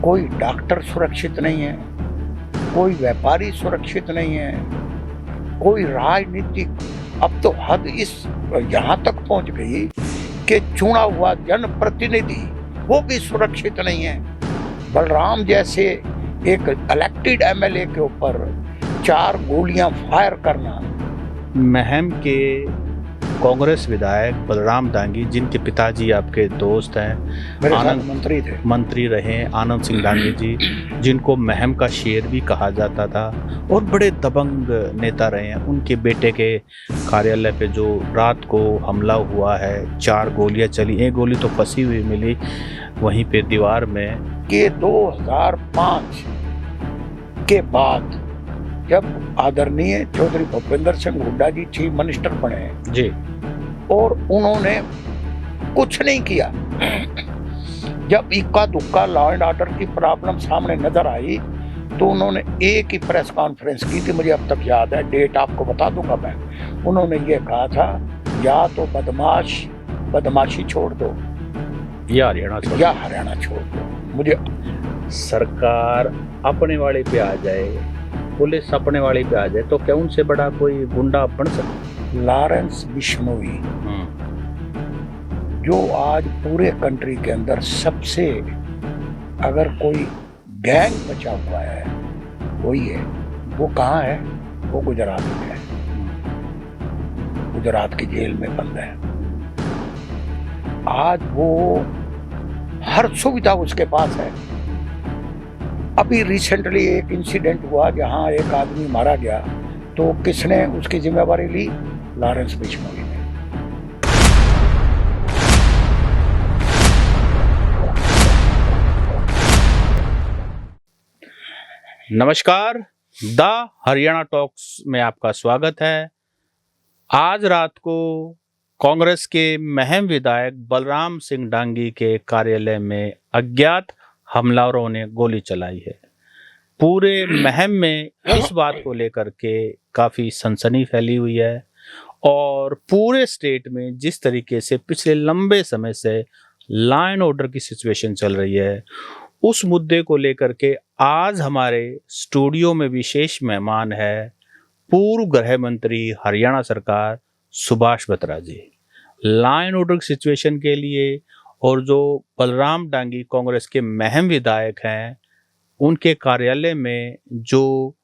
कोई डॉक्टर सुरक्षित नहीं है, कोई व्यापारी सुरक्षित नहीं है, कोई राजनीतिक, अब तो हद इस यहाँ तक पहुंच गई कि चुना हुआ जनप्रतिनिधि वो भी सुरक्षित नहीं है। बलराम जैसे एक इलेक्टेड एमएलए के ऊपर 4 गोलियां फायर करना। महम के कांग्रेस विधायक बलराम दांगी, जिनके पिताजी आपके दोस्त हैं, मेरे साथ मंत्री थे, मंत्री रहे आनंद सिंह दांगी जी, जिनको महम का शेर भी कहा जाता था और बड़े दबंग नेता रहे हैं। उनके बेटे के कार्यालय पे जो रात को हमला हुआ है, 4 गोलियां चली, एक गोली तो फंसी हुई मिली वहीं पे दीवार में, कि 2005 के बाद जब आदरणीय चौधरी भूपेंद्र सिंह हुड्डा जी चीफ मिनिस्टर बने जी, और उन्होंने कुछ नहीं किया। जब इक्का दुक्का लॉ एंड ऑर्डर की प्रॉब्लम सामने नजर आई तो उन्होंने एक ही प्रेस कॉन्फ्रेंस की थी, मुझे अब तक याद है, डेट आपको बता दूंगा मैं। उन्होंने ये कहा था, या तो बदमाशी छोड़ दो या हरियाणा छोड़ दो। मुझे सरकार अपने वाले पे आ जाए, पुलिस अपने वाले पे आ जाए तो क्या उनसे बड़ा कोई गुंडा बन सकता? लॉरेंस बिश्नोई जो आज पूरे कंट्री के अंदर सबसे, अगर कोई गैंग बचा हुआ है वही है। वो कहाँ है? वो गुजरात में है, गुजरात की जेल में बंद है। आज वो हर सुविधा उसके पास है। अभी रिसेंटली एक इंसिडेंट हुआ जहां एक आदमी मारा गया, तो किसने उसकी जिम्मेवारी ली? लॉरेंस बिश्नोई ने। नमस्कार, द हरियाणा टॉक्स में आपका स्वागत है। आज रात को कांग्रेस के महम विधायक बलराम सिंह दांगी के कार्यालय में अज्ञात हमलावरों ने गोली चलाई है। पूरे महम में इस बात को लेकर के काफ़ी सनसनी फैली हुई है और पूरे स्टेट में जिस तरीके से पिछले लंबे समय से लॉ एंड ऑर्डर की सिचुएशन चल रही है, उस मुद्दे को लेकर के आज हमारे स्टूडियो में विशेष मेहमान है पूर्व गृह मंत्री हरियाणा सरकार सुभाष बत्रा जी। लॉ एंड ऑर्डर की सिचुएशन के लिए और जो बलराम दांगी कांग्रेस के महम विधायक हैं, उनके कार्यालय में जो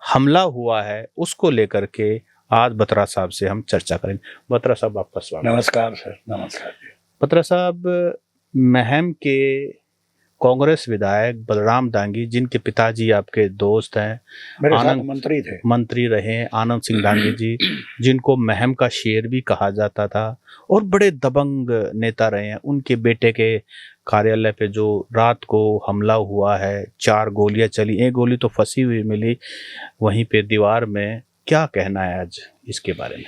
हमला हुआ है उसको लेकर के आज बत्रा साहब से हम चर्चा करेंगे। बत्रा साहब, आपका स्वागत। नमस्कार सर। नमस्कार। बत्रा साहब, महम के कांग्रेस विधायक बलराम दांगी, जिनके पिताजी आपके दोस्त हैं, मेरे साथ मंत्री थे, मंत्री रहे आनंद सिंह दांगी जी, जिनको महम का शेर भी कहा जाता था और बड़े दबंग नेता रहे हैं। उनके बेटे के कार्यालय पे जो रात को हमला हुआ है, 4 गोलियां चली, एक गोली तो फंसी हुई मिली वहीं पे दीवार में, क्या कहना है आज इसके बारे में?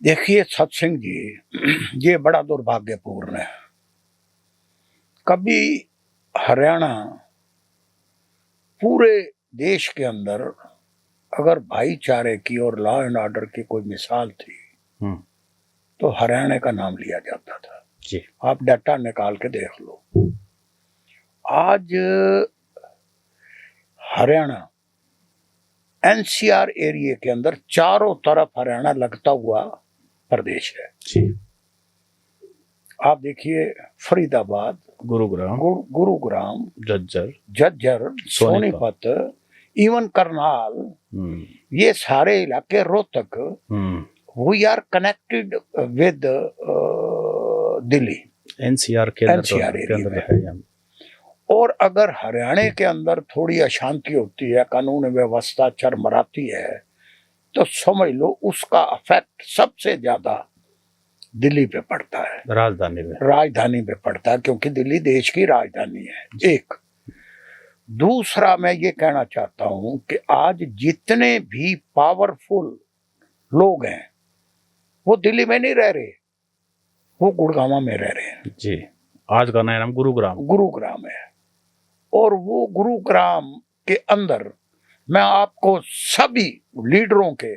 देखिए सत्सिंह जी, ये बड़ा दुर्भाग्यपूर्ण है। कभी हरियाणा पूरे देश के अंदर अगर भाईचारे की और लॉ एंड ऑर्डर की कोई मिसाल थी तो हरियाणा का नाम लिया जाता था जी। आप डाटा निकाल के देख लो। आज हरियाणा एनसीआर एरिया के अंदर चारों तरफ हरियाणा लगता हुआ प्रदेश है जी। आप देखिए, फरीदाबाद, गुरुग्राम, झज्जर, सोनीपत, इवन करनाल, ये सारे इलाके, Rohtak, we are connected with Delhi, NCR के अंदर है। और अगर हरियाणा के अंदर थोड़ी अशांति होती है, कानून व्यवस्था चरमराती है, तो समझ लो उसका इफेक्ट सबसे ज्यादा दिल्ली पे पड़ता है, राजधानी पे पड़ता है, क्योंकि दिल्ली देश की राजधानी है। एक दूसरा, मैं ये कहना चाहता हूं कि आज जितने भी पावरफुल लोग हैं वो दिल्ली में नहीं रह रहे, वो गुड़गांव में रह रहे हैं जी। आज का नाम गुरुग्राम है। और वो गुरुग्राम के अंदर मैं आपको सभी लीडरों के,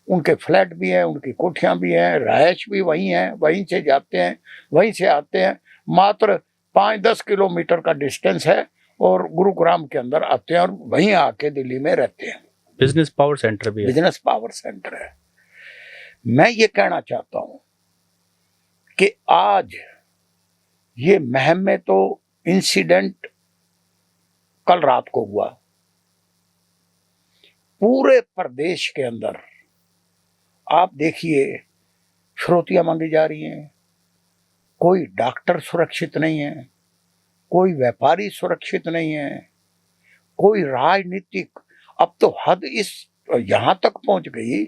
उनके फ्लैट भी हैं, उनकी कोठियां भी हैं, रहायश भी वहीं है, वहीं से जाते हैं, वहीं से आते हैं। मात्र 5-10 किलोमीटर का डिस्टेंस है और गुरुग्राम के अंदर आते हैं और वहीं आके दिल्ली में रहते हैं। बिजनेस पावर सेंटर भी है। बिजनेस पावर सेंटर है। मैं ये कहना चाहता हूं कि आज ये महम में तो इंसिडेंट कल रात को हुआ, पूरे प्रदेश के अंदर आप देखिए फिरौतियां मांगी जा रही हैं। कोई डॉक्टर सुरक्षित नहीं है, कोई व्यापारी सुरक्षित नहीं है, कोई राजनीतिक, अब तो हद इस यहां तक पहुंच गई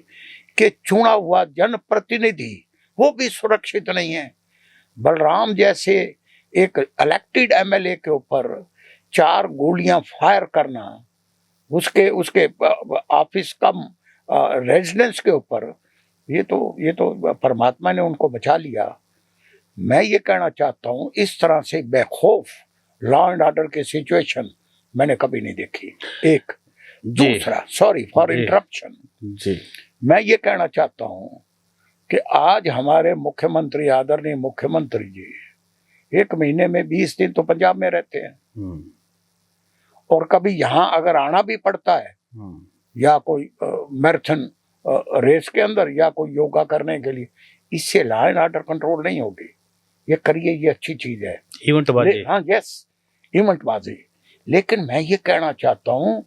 कि चुना हुआ जनप्रतिनिधि वो भी सुरक्षित नहीं है। बलराम जैसे एक इलेक्टेड एमएलए के ऊपर 4 गोलियां फायर करना, उसके ऑफिस कम रेजिडेंस के ऊपर, ये तो परमात्मा ने उनको बचा लिया। मैं ये कहना चाहता हूं इस तरह से बेखौफ लॉ एंड ऑर्डर की सिचुएशन मैंने कभी नहीं देखी। एक जी। दूसरा, सॉरी फॉर जी। इंटरप्शन, जी। मैं ये कहना चाहता हूं कि आज हमारे मुख्यमंत्री, आदरणीय मुख्यमंत्री जी, 1 महीने में 20 दिन तो पंजाब में रहते हैं, और कभी यहां अगर आना भी पड़ता है या कोई मैराथन रेस के अंदर या कोई योगा करने के लिए, इससे लॉ एंड ऑर्डर कंट्रोल नहीं होगी। ये करिए, ये अच्छी चीज है, इवेंटबाजी। हाँ यस, इवेंटबाजी। लेकिन मैं ये कहना चाहता हूं,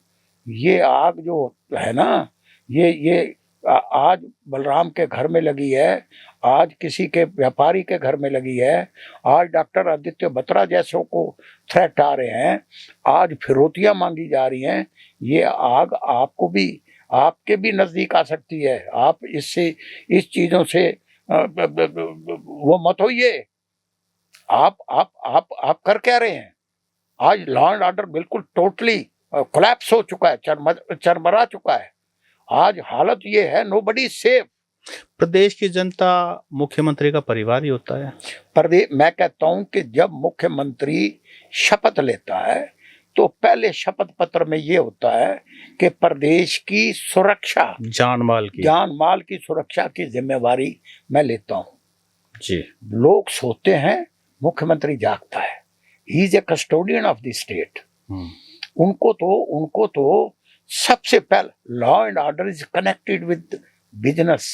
ये आग जो है ना, ये आज बलराम के घर में लगी है, आज किसी के व्यापारी के घर में लगी है, आज डॉक्टर आदित्य बत्रा जैसों को थ्रेट आ रहे हैं, आज फिरौतियां मांगी जा रही हैं। ये आग आपको भी, आपके भी नजदीक आ सकती है। आप इससे, इस चीजों से वो मत होइए। आप कर क्या रहे हैं? आज लॉ एंड ऑर्डर बिल्कुल टोटली कोलैप्स हो चुका है, चरमरा चुका है। आज हालत ये है, नोबडी सेफ। प्रदेश की जनता मुख्यमंत्री का परिवार ही होता है। प्रदेश, मैं कहता हूं कि जब मुख्यमंत्री शपथ लेता है तो पहले शपथ पत्र में ये होता है कि प्रदेश की सुरक्षा, जान माल की सुरक्षा की जिम्मेवारी मैं लेता हूं। जी। लोग सोते हैं, मुख्यमंत्री जागता है। He is a custodian of the state. उनको तो सबसे पहले law and order is connected with business.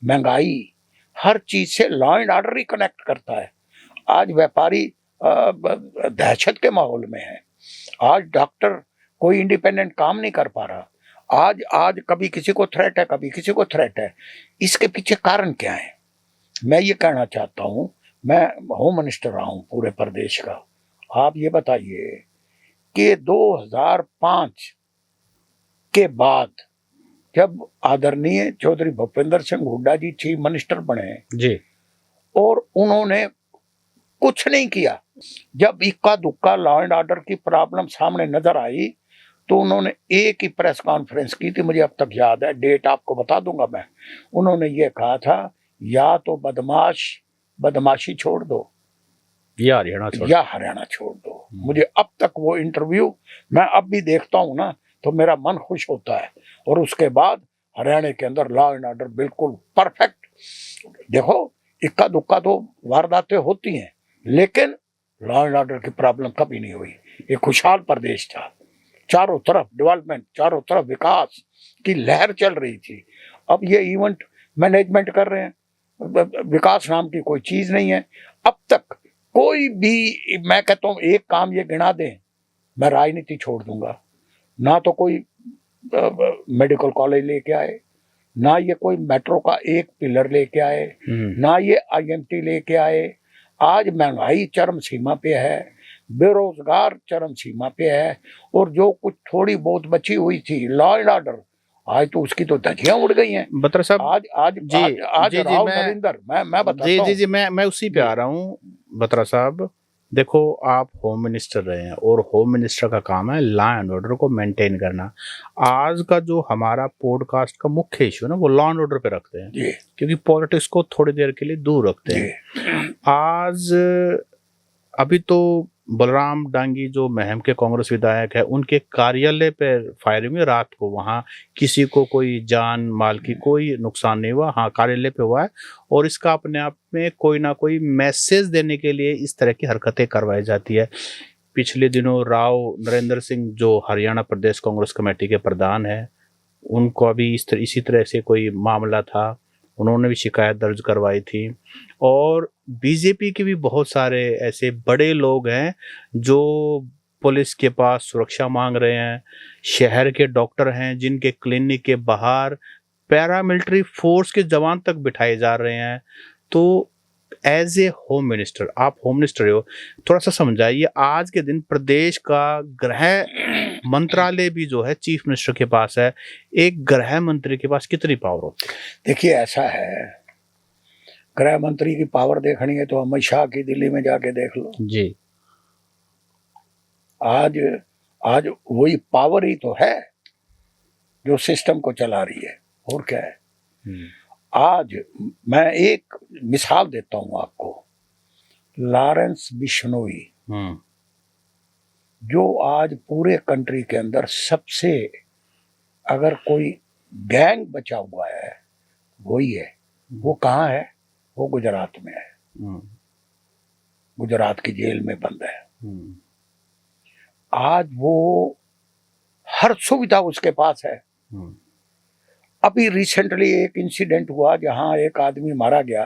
महंगाई, हर चीज से law and order he connect करता है। आज व्यापारी दहशत के माहौल में है। आज डॉक्टर कोई इंडिपेंडेंट काम नहीं कर पा रहा। आज कभी किसी को थ्रेट है, कभी किसी को थ्रेट है। इसके पीछे कारण क्या है? मैं ये कहना चाहता हूं, मैं होम मिनिस्टर रहा हूं पूरे प्रदेश का। आप ये बताइए कि 2005 के बाद जब आदरणीय चौधरी भूपेंद्र सिंह हुड्डा जी चीफ मिनिस्टर बने जी, और उन्होंने कुछ नहीं किया, जब इक्का दुक्का लॉ एंड ऑर्डर की प्रॉब्लम सामने नजर आई तो उन्होंने एक ही प्रेस कॉन्फ्रेंस की थी, मुझे अब तक याद है, डेट आपको बता दूंगा मैं। उन्होंने ये कहा था, या तो बदमाशी छोड़ दो या हरियाणा छोड़ दो। मुझे अब तक वो इंटरव्यू मैं अब भी देखता हूं ना तो मेरा मन खुश होता है। और उसके बाद हरियाणा के अंदर लॉ एंड ऑर्डर बिल्कुल परफेक्ट। देखो, इक्का दुक्का तो वारदातें होती हैं, लेकिन लॉ एंड ऑर्डर की प्रॉब्लम कभी नहीं हुई। एक खुशहाल प्रदेश था, चारों तरफ डेवलपमेंट, चारों तरफ विकास की लहर चल रही थी। अब ये इवेंट मैनेजमेंट कर रहे हैं, विकास नाम की कोई चीज नहीं है। अब तक कोई भी, मैं कहता हूं एक काम ये गिना दें, मैं राजनीति छोड़ दूंगा। ना तो कोई मेडिकल कॉलेज लेके आए, ना ये कोई मेट्रो का एक पिलर लेके आए, ना ये आईएमटी लेके आए। आज महंगाई चरम सीमा पे है, बेरोजगार चरम सीमा पे है, और जो कुछ थोड़ी बहुत बची हुई थी लॉ एंड ऑर्डर, आज तो उसकी तो धज्जियां उड़ गई हैं। बत्रा साहब, आज राव नरेंद्र, मैं बताता हूं। जी, मैं उसी पे आ रहा हूँ। बत्रा साहब, देखो, आप होम मिनिस्टर रहे हैं और होम मिनिस्टर का काम है लॉ एंड ऑर्डर को मेंटेन करना। आज का जो हमारा पॉडकास्ट का मुख्य इशू है ना, वो लॉ एंड ऑर्डर पे रखते हैं, क्योंकि पॉलिटिक्स को थोड़ी देर के लिए दूर रखते हैं। आज अभी तो बलराम डांगी जो महम के कांग्रेस विधायक है, उनके कार्यालय पर फायरिंग हुई रात को। वहाँ किसी को कोई जान माल की कोई नुकसान नहीं हुआ, हाँ कार्यालय पे हुआ है। और इसका अपने आप में कोई ना कोई मैसेज देने के लिए इस तरह की हरकतें करवाई जाती है। पिछले दिनों राव नरेंद्र सिंह जो हरियाणा प्रदेश कांग्रेस कमेटी के प्रधान है, उनको अभी इसी तरह से कोई मामला था, उन्होंने भी शिकायत दर्ज करवाई थी। और बीजेपी के भी बहुत सारे ऐसे बड़े लोग हैं जो पुलिस के पास सुरक्षा मांग रहे हैं। शहर के डॉक्टर हैं जिनके क्लिनिक के बाहर पैरामिलिट्री फोर्स के जवान तक बिठाए जा रहे हैं। तो एज ए होम मिनिस्टर, आप होम मिनिस्टर हो, थोड़ा सा समझाइए, आज के दिन प्रदेश का गृह मंत्रालय भी जो है चीफ मिनिस्टर के पास है, एक गृह मंत्री के पास कितनी पावर होती है? देखिए, ऐसा है, गृह मंत्री की पावर देखनी है तो अमित शाह की दिल्ली में जाके देख लो जी। आज आज वही पावर ही तो है जो सिस्टम को चला रही है, और क्या है। आज मैं एक मिसाल देता हूं आपको, लॉरेंस बिश्नोई जो आज पूरे कंट्री के अंदर सबसे, अगर कोई गैंग बचा हुआ है वही है। वो कहाँ है? वो गुजरात में है, गुजरात की जेल में बंद है। आज वो हर सुविधा उसके पास है। अभी रिसेंटली एक इंसिडेंट हुआ जहां एक आदमी मारा गया,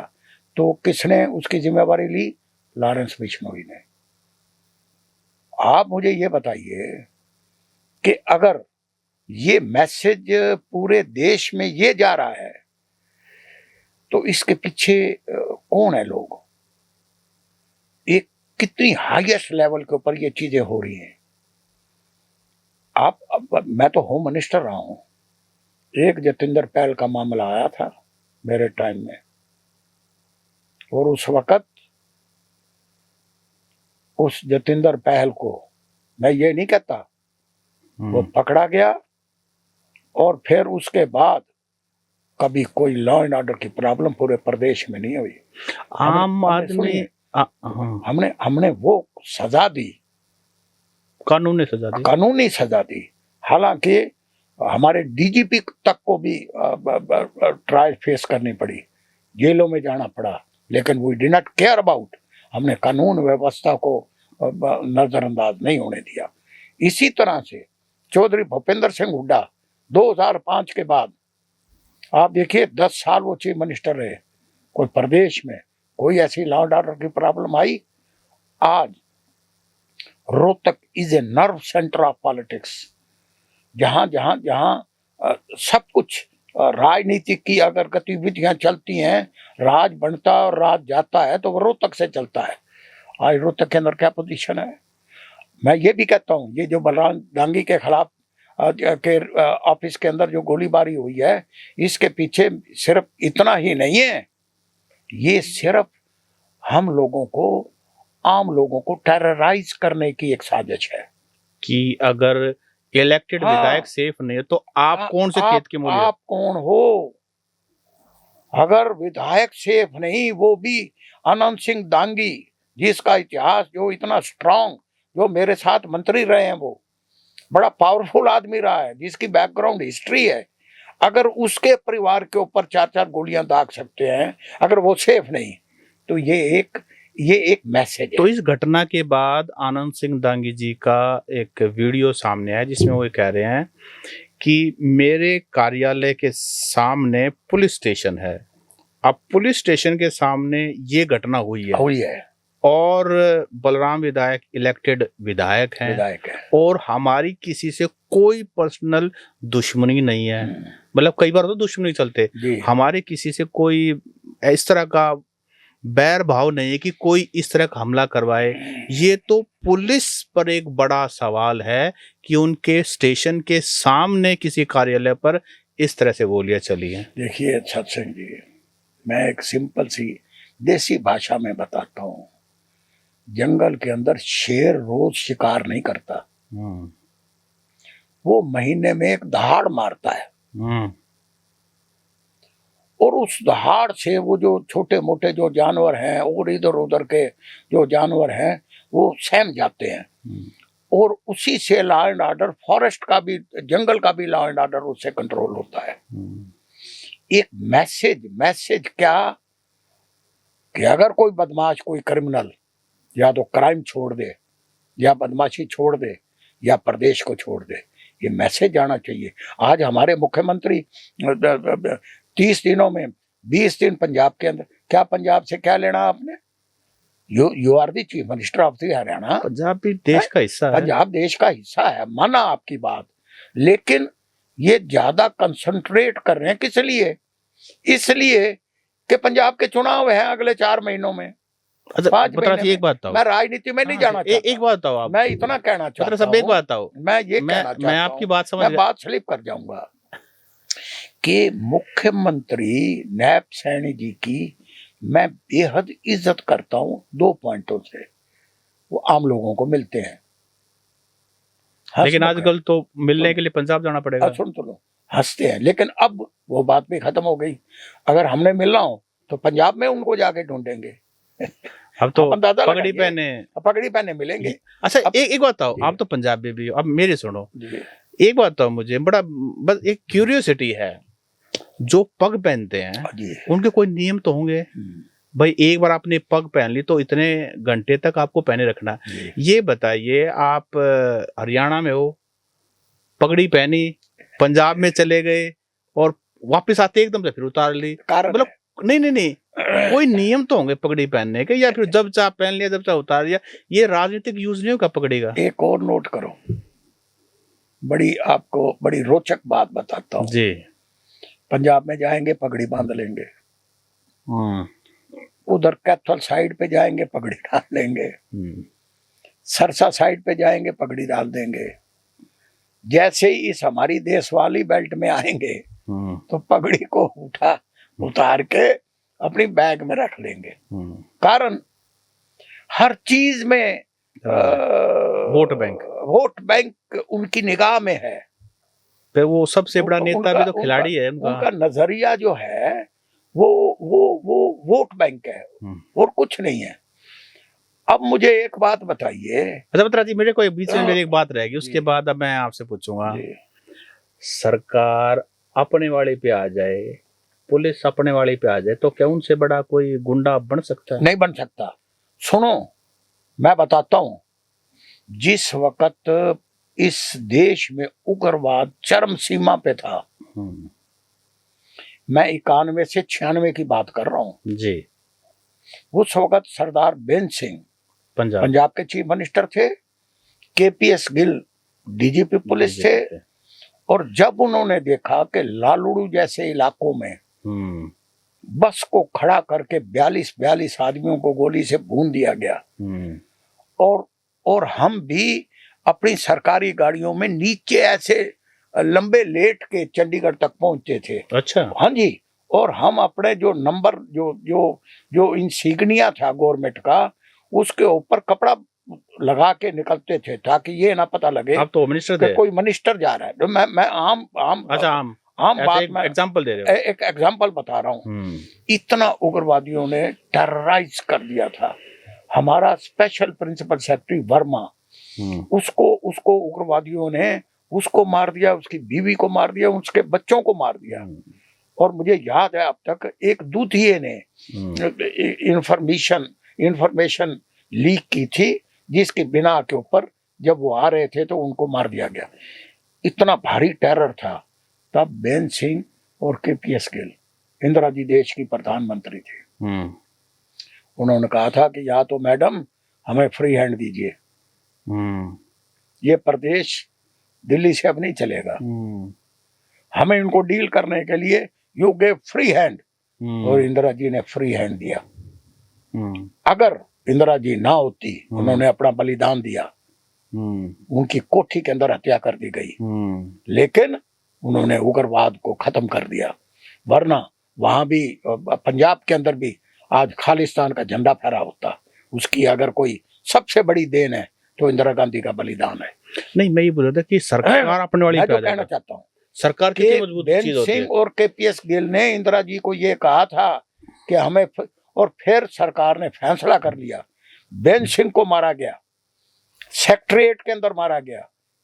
तो किसने उसकी जिम्मेवारी ली? लॉरेंस बिश्नोई ने। आप मुझे ये बताइए कि अगर ये मैसेज पूरे देश में ये जा रहा है तो इसके पीछे कौन है लोग? एक कितनी हाईएस्ट लेवल के ऊपर ये चीजें हो रही हैं। मैं तो होम मिनिस्टर रहा हूं, एक जतिंदर पहल का मामला आया था मेरे टाइम में, और उस वक्त उस जतिंदर पहल को, मैं ये नहीं कहता, वो पकड़ा गया और फिर उसके बाद कभी कोई लॉ एंड ऑर्डर की प्रॉब्लम पूरे प्रदेश में नहीं हुई। आम आदमी हमने वो सजा दी, कानूनी सजा दी। हालांकि हमारे डीजीपी तक को भी ट्रायल फेस करनी पड़ी, जेलों में जाना पड़ा, लेकिन we did not care about. हमने कानून व्यवस्था को नजरअंदाज नहीं होने दिया। इसी तरह से चौधरी भूपेंद्र सिंह हुड्डा 2005 के बाद आप देखिए 10 साल वो चीफ मिनिस्टर रहे, कोई प्रदेश में कोई ऐसी लॉ एंड ऑर्डर की प्रॉब्लम आई? आज Rohtak is a nerve centre of politics, जहां जहां जहां सब कुछ राजनीतिक की अगर गतिविधियां चलती हैं, राज बनता है और राज जाता है तो वो रोहतक से चलता है। आज रोहतक के अंदर क्या पोजीशन है? मैं ये भी कहता हूँ, ये जो बलराम डांगी के खिलाफ के ऑफिस के अंदर जो गोलीबारी हुई है, इसके पीछे सिर्फ इतना ही नहीं है, ये सिर्फ हम लोगों को, आम लोगों को टेरराइज करने की एक साजिश है कि अगर इलेक्टेड विधायक सेफ नहीं है तो आप कौन से खेत के मूल्य? आप कौन हो? अगर विधायक सेफ नहीं, वो भी अनंत सिंह दांगी, जिसका इतिहास जो इतना स्ट्रांग, जो मेरे साथ मंत्री रहे हैं, वो बड़ा पावरफुल आदमी रहा है, जिसकी बैकग्राउंड हिस्ट्री है, अगर उसके परिवार के ऊपर 4-4 गोलियां दाग सकते हैं, अगर वो सेफ नहीं, तो ये एक मैसेज है। तो इस घटना के बाद आनंद सिंह दांगी जी का एक वीडियो सामने आया जिसमें वो कह रहे हैं कि मेरे कार्यालय के सामने पुलिस स्टेशन है, अब पुलिस स्टेशन के सामने ये घटना हुई है और बलराम विधायक इलेक्टेड विधायक हैं और हमारी किसी से कोई पर्सनल दुश्मनी नहीं है। मतलब कई बार तो दुश्मनी चलते, हमारे किसी से कोई इस तरह का बैर भाव नहीं है कि कोई इस तरह का हमला करवाए। ये तो पुलिस पर एक बड़ा सवाल है कि उनके स्टेशन के सामने किसी कार्यालय पर इस तरह से गोलियां चली हैं। देखिए सत्संग जी, मैं एक सिंपल सी देसी भाषा में बताता हूँ, जंगल के अंदर शेर रोज शिकार नहीं करता, वो महीने में एक दहाड़ मारता है, और उस दहाड़ से वो जो छोटे मोटे जो जानवर हैं और इधर उधर के जो जानवर हैं वो सहम जाते हैं, और उसी से लॉ एंड ऑर्डर, फॉरेस्ट का भी, जंगल का भी लॉ एंड ऑर्डर उससे कंट्रोल होता है। एक मैसेज क्या कि अगर कोई बदमाश, कोई क्रिमिनल या तो क्राइम छोड़ दे या बदमाशी छोड़ दे या प्रदेश को छोड़ दे, ये मैसेज जाना चाहिए। आज हमारे मुख्यमंत्री 30 दिनों में 20 दिन पंजाब के अंदर, क्या पंजाब से क्या लेना आपने? You are the chief minister of the Haryana. Punjab भी देश का हिस्सा है। पंजाब देश का हिस्सा है, माना आपकी बात, लेकिन ये ज्यादा कंसंट्रेट कर रहे हैं किस लिए? इसलिए कि पंजाब के चुनाव है अगले 4 महीनों में। अच्छा 5 बत्रा महीने जी, एक बात बताओ। मैं राजनीति में नहीं जाना चाहता। एक बात बताओ आप। मैं इतना कहना बत्रा चाहता साहब एक हूं, बात बताओ। मैं ये कहना चाहता मैं आपकी बात समझ मैं गया। बात स्लिप कर जाऊंगा कि मुख्यमंत्री नैब सैनी जी की मैं बेहद इज्जत करता हूं 2 पॉइंटों से। वो आम लोगों को मिलते हैं, लेकिन आजकल तो मिलने के लिए पंजाब जाना पड़ेगा। सुन तो लो, हंसते हैं, लेकिन अब वो बात भी खत्म हो गई। अगर हमने मिलना हो तो पंजाब में उनको जाके ढूंढेंगे। अब तो अंदाजा पगड़ी लगाइए, पगड़ी पहने मिलेंगे। अच्छा एक बात बताओ, आप तो पंजाबी भी हो, अब मेरी सुनो। एक बात बताओ मुझे, बड़ा बस एक क्यूरियोसिटी है, जो पग पहनते हैं उनके कोई नियम तो होंगे भाई? एक बार आपने पग पहन ली तो इतने घंटे तक आपको पहने रखना। ये बताइए, आप हरियाणा में हो, पगड़ी पहनी, पंजाब में चले गए और वापस आते एकदम से फिर उतार ली, मतलब नहीं कोई नियम तो होंगे पगड़ी पहनने के, या फिर जब चाह पहन लिया जब चाह उतार लिया? ये राजनीतिक यूज नहीं होगा पगड़ी का? एक और नोट करो, आपको बड़ी रोचक बात बताता हूँ जी। पंजाब में जाएंगे पगड़ी बांध लेंगे, उधर कैथल साइड पे जाएंगे पगड़ी डाल लेंगे, सरसा साइड पे जाएंगे पगड़ी डाल देंगे। जैसे ही इस हमारी देश वाली बेल्ट में आएंगे तो पगड़ी को उतार के अपनी बैग में रख लेंगे। कारण हर चीज में वोट बैंक उनकी निगाह में है। फिर वो सबसे बड़ा नेता भी तो खिलाड़ी है उनका नजरिया जो है वो वोट बैंक है और कुछ नहीं है। अब मुझे एक बात बताइए। अच्छा बत्रा जी, मेरे को बीच में मेरी एक बात रहेगी, उसके बाद अब मैं आपसे पूछूंगा, सरकार अपने वाले पे आ जाए, पुलिस अपने वाले पे आ जाए, तो क्या उनसे बड़ा कोई गुंडा बन सकता है? नहीं बन सकता। सुनो, मैं बताता हूं, जिस वक्त इस देश में उग्रवाद चरम सीमा पे था, मैं 91 से 96 की बात कर रहा हूं जी, उस वक्त सरदार बेन सिंह पंजाब के चीफ मिनिस्टर थे, केपीएस गिल डीजीपी पुलिस थे, और जब उन्होंने देखा कि लालुड़ू जैसे इलाकों में बस को खड़ा करके 42 आदमियों को गोली से भून दिया गया, और हम भी अपनी सरकारी गाड़ियों में नीचे ऐसे लंबे लेट के चंडीगढ़ तक पहुंचते थे। अच्छा। हाँ जी, और हम अपने जो नंबर जो इंसिग्निया था गवर्नमेंट का, उसके ऊपर कपड़ा लगा के निकलते थे ताकि ये ना पता लगे आप तो मिनिस्टर थे, कोई मिनिस्टर जा रहा है। मैं आम बात में एग्जांपल दे रहे हो। एक एग्जांपल बता रहा हूँ। इतना उग्रवादियों ने टेरराइज कर दिया था। हमारा स्पेशल प्रिंसिपल सेक्रेटरी वर्मा, उसको उग्रवादियों ने उसको मार दिया, उसकी बीवी को मार दिया, उसके बच्चों को मार दिया। और मुझे याद है अब तक एक दूधिये ने इंफॉर्मेशन लीक की थी, जिसके बिना के ऊपर जब वो आ रहे थे तो उनको मार दिया गया। इतना भारी टेरर था। तब बेन सिंह और केपीएस गिल, इंदिरा जी देश की प्रधानमंत्री थी, उन्होंने कहा था कि या तो मैडम हमें फ्री हैंड दीजिए, ये प्रदेश दिल्ली से अब नहीं चलेगा, हमें इनको डील करने के लिए यू गिव फ्री हैंड। और इंदिरा जी ने फ्री हैंड दिया। अगर इंदिरा जी ना होती, उन्होंने अपना बलिदान दिया, उनकी कोठी के अंदर हत्या कर दी गई, लेकिन उन्होंने उग्रवाद को खत्म कर दिया। वरना वहां भी पंजाब के अंदर भी आज खालिस्तान का झंडा फहरा होता। उसकी अगर कोई सबसे बड़ी देन है तो इंदिरा गांधी का बलिदान है। नहीं, मैं ये बोल रहा था कि सरकार अपने वाली पे आ कहना चाहता हूँ, सरकार कितनी मजबूत चीज होती है। बेन सिंह और केपीएस गिल ने इंदिरा जी को ये कहा था कि हमें, और फिर सरकार ने फैसला कर लिया। बेन सिंह को मारा गया, सेक्रेटरीट के अंदर मारा गया,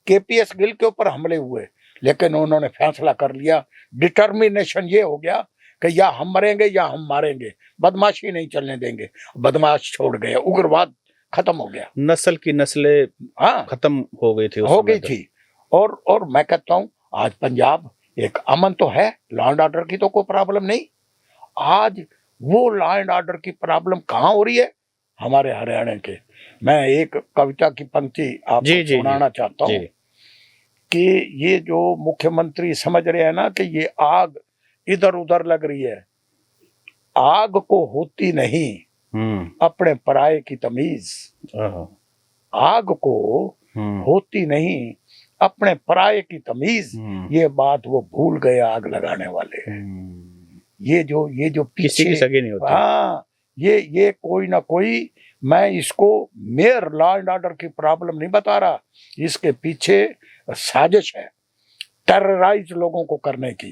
केपीएस गिल के ऊपर हमले हुए, लेकिन उन्होंने फैसला कर लिया, डिटर्मिनेशन ये हो गया कि या हम मरेंगे या हम मारेंगे, बदमाशी नहीं चलने देंगे। बदमाश छोड़ गए, उग्रवाद खत्म हो गया। नस्ल की नस्लें हाँ, खत्म हो गई थी उस हो समय गई तो। थी। और मैं कहता हूँ आज पंजाब एक अमन तो है, लॉ एंड ऑर्डर की तो कोई प्रॉब्लम नहीं। आज वो लॉ एंड ऑर्डर की प्रॉब्लम कहाँ हो रही है? हमारे हरियाणा के। मैं एक कविता की पंक्ति जी, आपको जी, जी। सुनाना चाहता हूँ जी। कि ये जो मुख्यमंत्री समझ रहे हैं ना कि ये आग इधर उधर लग रही है, आग को होती नहीं अपने पराये की तमीज, आहा। आग को होती नहीं अपने पराये की तमीज, ये बात वो भूल गए आग लगाने वाले। ये जो किसी की पीछे, सगी नहीं होती। हाँ, ये कोई ना कोई, मैं इसको मेयर लॉ एंड ऑर्डर की प्रॉब्लम नहीं बता रहा, इसके पीछे साजिश है टेरराइज लोगों को करने की,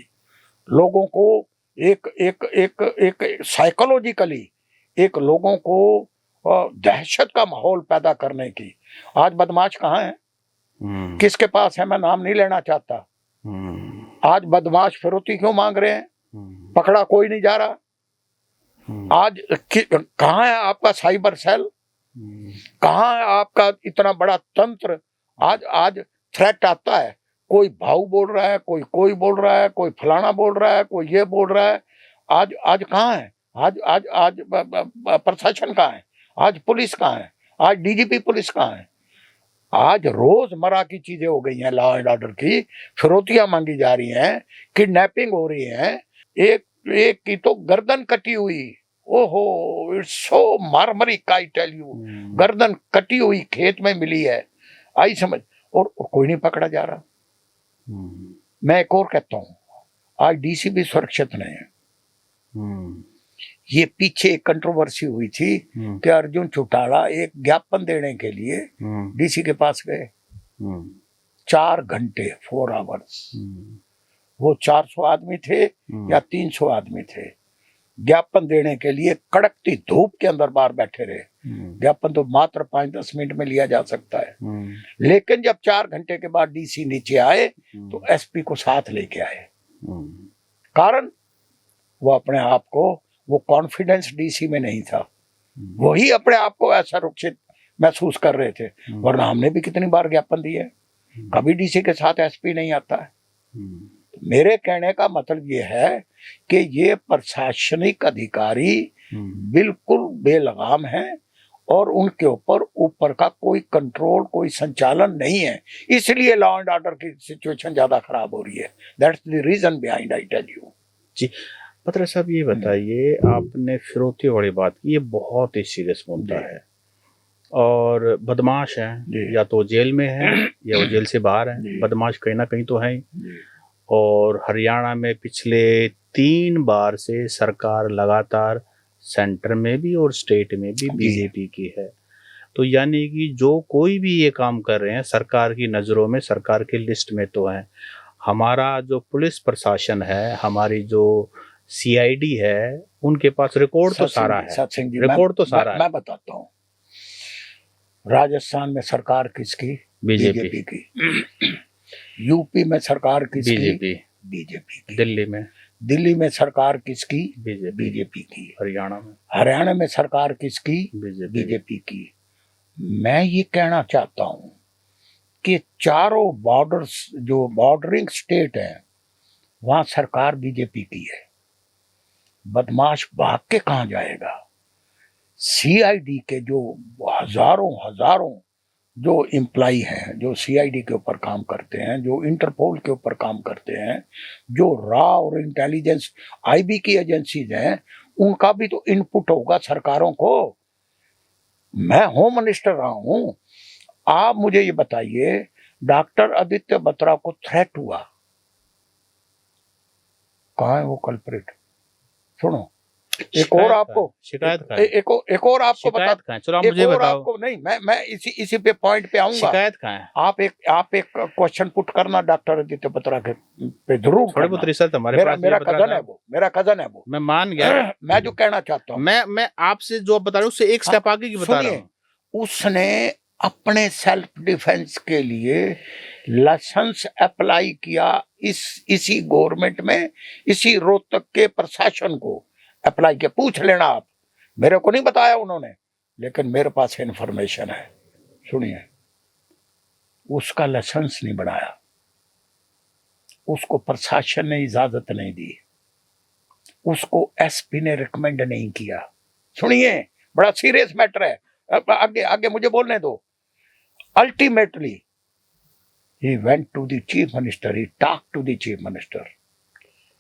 लोगों को एक एक एक एक साइकोलॉजिकली एक लोगों को दहशत का माहौल पैदा करने की। आज बदमाश कहाँ है, किसके पास है, मैं नाम नहीं लेना चाहता। आज बदमाश फिरौती क्यों मांग रहे हैं, पकड़ा कोई नहीं जा रहा। आज कहाँ है आपका साइबर सेल, कहाँ है आपका इतना बड़ा तंत्र? आज थ्रेट आता है, कोई भाऊ बोल रहा है, कोई बोल रहा है, कोई फलाना बोल रहा है, कोई ये बोल रहा है। आज कहाँ है, आज प्रशासन कहाँ है, आज पुलिस कहाँ है, आज डीजीपी पुलिस कहाँ है? आज रोजमर्रा की चीजें हो गई हैं लॉ एंड ऑर्डर की, फिरौतियां मांगी जा रही हैं, किडनैपिंग हो रही है। एक की तो गर्दन कटी हुई, ओहो, इट्स सो मार्मरिक, आई टेल यू, गर्दन कटी हुई खेत में मिली है, आई समझ, और कोई नहीं पकड़ा जा रहा। मैं एक और कहता हूँ, आज डीसी भी सुरक्षित नहीं है। ये पीछे एक कंट्रोवर्सी हुई थी कि अर्जुन चौटाला एक ज्ञापन देने के लिए डीसी के पास गए, 4 घंटे 4 आवर्स, वो 400 आदमी थे या 300 आदमी थे, ज्ञापन देने के लिए कड़कती धूप के अंदर बाहर बैठे रहे। ज्ञापन तो मात्र 5-10 मिनट में लिया जा सकता है, लेकिन जब 4 घंटे के बाद डीसी नीचे आए तो एसपी को साथ लेके आए। कारण वो अपने आप को, वो कॉन्फिडेंस डीसी में नहीं था, वही अपने आप को असुरक्षित महसूस कर रहे थे। वरना हमने भी कितनी बार ज्ञापन दिए, कभी डीसी के साथ एसपी नहीं आता है। मेरे कहने का मतलब ये है कि ये प्रशासनिक अधिकारी बिल्कुल बेलगाम हैं और उनके ऊपर का कोई कंट्रोल, कोई संचालन नहीं है, इसलिए लॉ एंड ऑर्डर की सिचुएशन ज्यादा खराब हो रही है। That's the reason behind, I tell you. जी पत्र साहब, ये बताइए, आपने फिरौती वाली बात की, ये बहुत ही सीरियस मुद्दा है और बदमाश है, या तो जेल में है या वो जेल से बाहर है, बदमाश कहीं ना कहीं तो है ही। और हरियाणा में पिछले 3 बार से सरकार लगातार सेंटर में भी और स्टेट में भी बीजेपी की है, तो यानी कि जो कोई भी ये काम कर रहे हैं सरकार की नज़रों में, सरकार की लिस्ट में तो है। हमारा जो पुलिस प्रशासन है, हमारी जो सीआईडी है, उनके पास रिकॉर्ड तो सारा है, रिकॉर्ड तो सारा है। मैं बताता हूँ, राजस्थान में सरकार किसकी? बीजेपी की। यूपी में सरकार किसकी? बीजेपी की। दिल्ली में सरकार किसकी? बीजेपी की। हरियाणा में सरकार किसकी? बीजेपी की। मैं ये कहना चाहता हूँ कि चारों बॉर्डर्स, जो बॉर्डरिंग स्टेट हैं, वहां सरकार बीजेपी की है। बदमाश भाग के कहां जाएगा? सीआईडी के जो हजारों जो एम्प्लॉय हैं, जो सीआईडी के ऊपर काम करते हैं, जो इंटरपोल के ऊपर काम करते हैं, जो रॉ और इंटेलिजेंस आईबी की एजेंसीज हैं, उनका भी तो इनपुट होगा सरकारों को। मैं होम मिनिस्टर रहा हूं, आप मुझे ये बताइए, डॉक्टर आदित्य बत्रा को थ्रेट हुआ, कहाँ है वो कल्प्रिट? सुनो, एक और आपको शिकायत का, एक और आपको बता, चलो आप मुझे बताओ। आपको नहीं, मैं इसी पे पॉइंट पे आऊंगा। शिकायत कहाँ है? आप एक क्वेश्चन पुट करना डॉक्टर आदित्य बत्रा के पे जरूर। थोड़ी बहुत रिसर्च हमारे पास, मेरा कजन है वो, मेरा कजन है वो, मैं मान गया। मैं जो कहना चाहता हूँ, मैं आपसे जो बता रहा हूँ उससे एक स्टेप आगे की बता रहा हूँ। उसने अपने सेल्फ डिफेंस के लिए लाइसेंस अप्लाई किया, इसी गवर्नमेंट में, इसी रोहतक के प्रशासन को अप्लाई किया। पूछ लेना आप, मेरे को नहीं बताया उन्होंने, लेकिन मेरे पास इन्फॉर्मेशन है, सुनिए। उसका लाइसेंस नहीं बनाया, उसको प्रशासन ने इजाजत नहीं दी, उसको एसपी ने रिकमेंड नहीं किया। सुनिए, बड़ा सीरियस मैटर है, आगे आगे मुझे बोलने दो। Ultimately he went to the chief minister, he talked to the chief minister.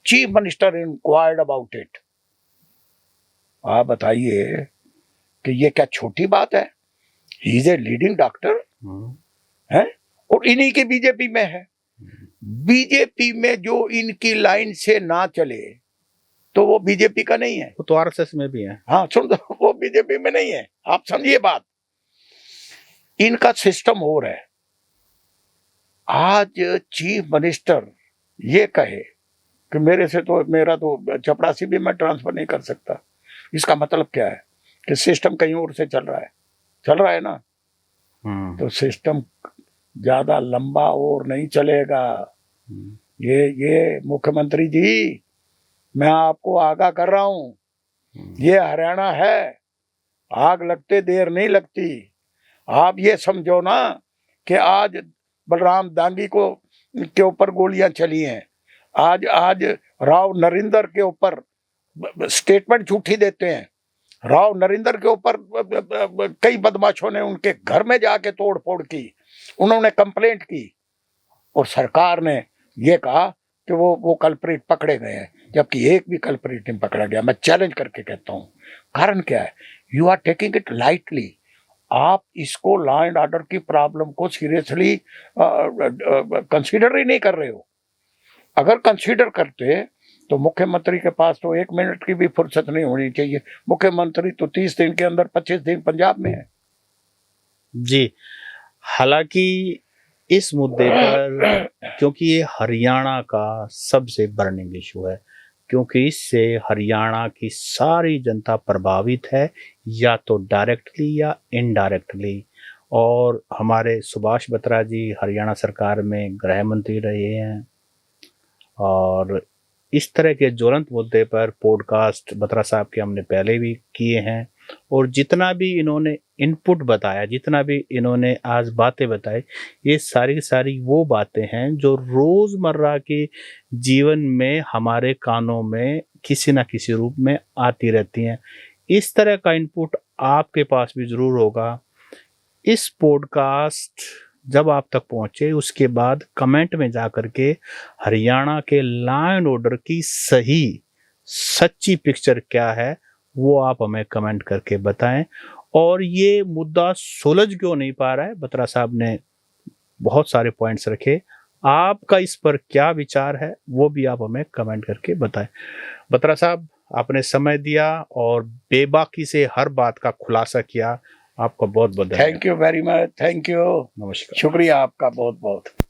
Chief minister inquired about it. आप बताइए कि ये क्या छोटी बात है? He is a leading doctor, है, और इन्हीं के बीजेपी में है। बीजेपी में जो इनकी लाइन से ना चले तो वो बीजेपी का नहीं है, वो तो आरएसएस में भी है। हाँ सुन दो, वो बीजेपी में नहीं है। आप समझिए बात, इनका सिस्टम हो रहा है। आज चीफ मिनिस्टर ये कहे कि मेरा तो चपरासी भी मैं ट्रांसफर नहीं कर सकता, इसका मतलब क्या है कि सिस्टम कहीं और से चल रहा है ना। तो सिस्टम ज्यादा लंबा और नहीं चलेगा। ये मुख्यमंत्री जी, मैं आपको आगाह कर रहा हूं, ये हरियाणा है, आग लगते देर नहीं लगती। आप ये समझो ना कि आज बलराम दांगी के ऊपर गोलियां चली हैं, आज राव नरेंद्र के ऊपर स्टेटमेंट झूठी देते हैं, राव नरेंद्र के ऊपर कई बदमाशों ने उनके घर में जाके तोड़ फोड़ की, उन्होंने कंप्लेंट की और सरकार ने ये कहा कि वो कल्प्रिट पकड़े गए हैं, जबकि एक भी कल्प्रिट नहीं पकड़ा गया। मैं चैलेंज करके कहता हूँ, कारण क्या है? You are taking it lightly. आप इसको लॉ एंड ऑर्डर की प्रॉब्लम को सीरियसली कंसीडर ही नहीं कर रहे हो। अगर कंसीडर करते तो मुख्यमंत्री के पास तो 1 मिनट की भी फुर्सत नहीं होनी चाहिए। मुख्यमंत्री तो 30 दिन के अंदर 25 दिन पंजाब में है। जी, हालांकि इस मुद्दे पर, क्योंकि ये हरियाणा का सबसे बर्निंग इशू है, क्योंकि इससे हरियाणा की सारी जनता प्रभावित है, या तो डायरेक्टली या इनडायरेक्टली। और हमारे सुभाष बत्रा जी हरियाणा सरकार में गृह मंत्री रहे हैं और इस तरह के ज्वलंत मुद्दे पर पॉडकास्ट बत्रा साहब के हमने पहले भी किए हैं। और जितना भी इन्होंने इनपुट बताया, जितना भी इन्होंने आज बातें बताई, ये सारी की सारी वो बातें हैं जो रोज़मर्रा के जीवन में हमारे कानों में किसी न किसी रूप में आती रहती हैं। इस तरह का इनपुट आपके पास भी ज़रूर होगा। इस पॉडकास्ट जब आप तक पहुंचे उसके बाद कमेंट में जा कर के हरियाणा के लॉ एंड ऑर्डर की सही सच्ची पिक्चर क्या है वो आप हमें कमेंट करके बताएं। और ये मुद्दा सुलझ क्यों नहीं पा रहा है, बत्रा साहब ने बहुत सारे पॉइंट्स रखे, आपका इस पर क्या विचार है वो भी आप हमें कमेंट करके बताएं। बत्रा साहब, आपने समय दिया और बेबाकी से हर बात का खुलासा किया, आपका बहुत बहुत धन्यवाद। Thank you very much, thank you, नमस्कार। शुक्रिया आपका बहुत बहुत।